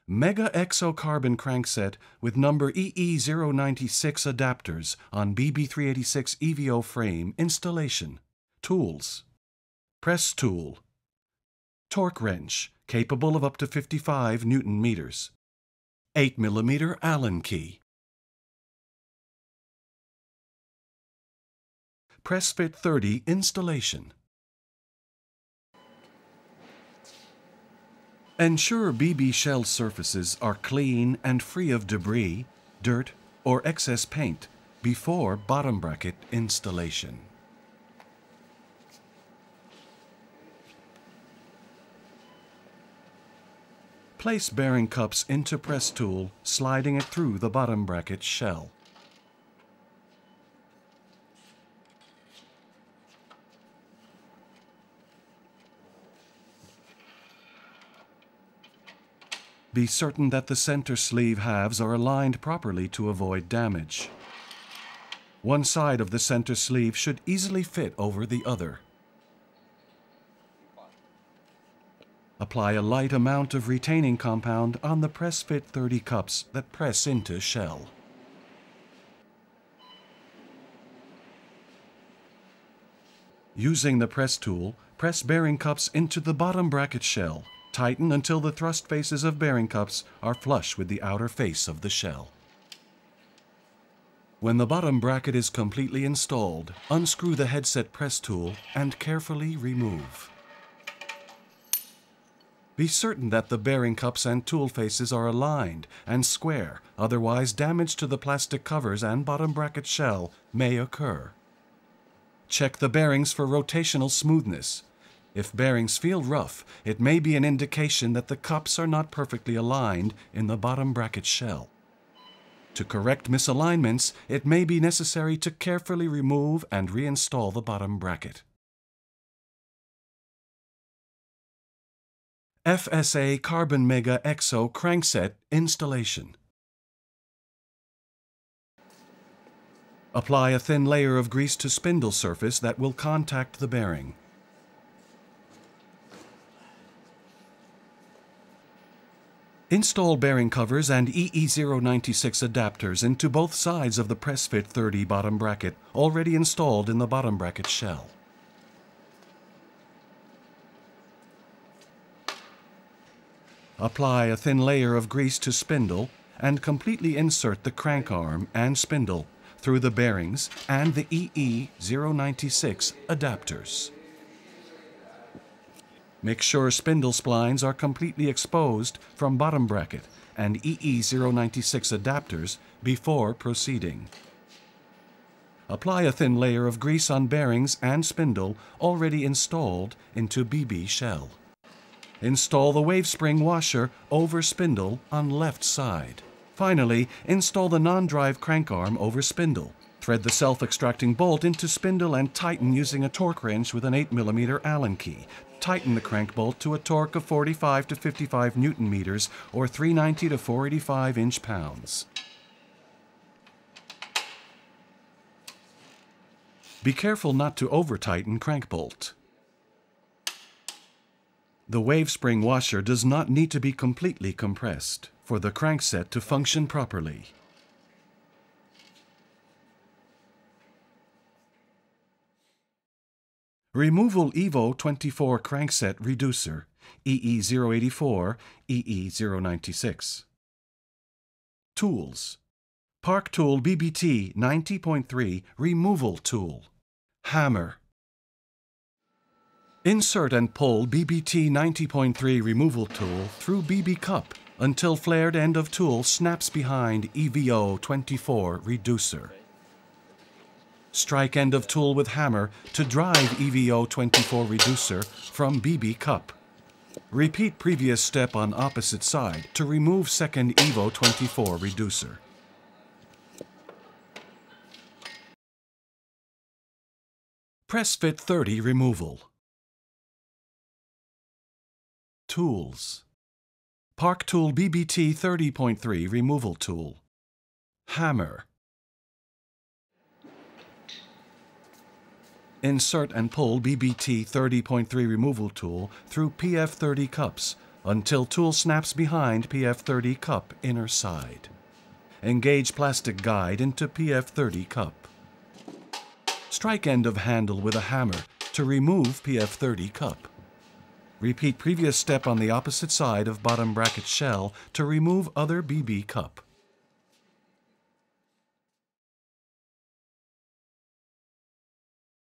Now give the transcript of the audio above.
MegaExo Carbon Crankset with number EE096 adapters on BB386EVO frame installation. Tools. Press tool. Torque wrench, capable of up to 55 Newton meters. 8 mm Allen key. Press fit 30 installation. Ensure BB shell surfaces are clean and free of debris, dirt, or excess paint before bottom bracket installation. Place bearing cups into press tool, sliding it through the bottom bracket shell. Be certain that the center sleeve halves are aligned properly to avoid damage. One side of the center sleeve should easily fit over the other. Apply a light amount of retaining compound on the press fit 30 cups that press into shell. Using the press tool, press bearing cups into the bottom bracket shell. Tighten until the thrust faces of bearing cups are flush with the outer face of the shell. When the bottom bracket is completely installed, unscrew the headset press tool and carefully remove. Be certain that the bearing cups and tool faces are aligned and square, otherwise damage to the plastic covers and bottom bracket shell may occur. Check the bearings for rotational smoothness. If bearings feel rough, it may be an indication that the cups are not perfectly aligned in the bottom bracket shell. To correct misalignments, it may be necessary to carefully remove and reinstall the bottom bracket. FSA Carbon MegaExo Crankset installation. Apply a thin layer of grease to spindle surface that will contact the bearing. Install bearing covers and EE096 adapters into both sides of the press fit 30 bottom bracket already installed in the bottom bracket shell. Apply a thin layer of grease to spindle and completely insert the crank arm and spindle through the bearings and the EE096 adapters. Make sure spindle splines are completely exposed from bottom bracket and EE096 adapters before proceeding. Apply a thin layer of grease on bearings and spindle already installed into BB shell. Install the wave spring washer over spindle on left side. Finally, install the non-drive crank arm over spindle. Thread the self-extracting bolt into spindle and tighten using a torque wrench with an 8 mm Allen key. Tighten the crank bolt to a torque of 45 to 55 Newton meters or 390 to 485 inch-pounds. Be careful not to over-tighten crank bolt. The wave spring washer does not need to be completely compressed for the crankset to function properly. Removal EVO 24 crankset reducer, EE084, EE096. Tools. Park tool BBT 90.3 removal tool. Hammer. Insert and pull BBT 90.3 removal tool through BB cup until flared end of tool snaps behind EVO 24 reducer. Strike end of tool with hammer to drive EVO 24 reducer from BB cup. Repeat previous step on opposite side to remove second EVO 24 reducer. Press fit 30 removal. Tools. Park tool BBT 30.3 removal tool. Hammer. Insert and pull BBT 30.3 removal tool through PF30 cups until tool snaps behind PF30 cup inner side. Engage plastic guide into PF30 cup. Strike end of handle with a hammer to remove PF30 cup. Repeat previous step on the opposite side of bottom bracket shell to remove other BB cup.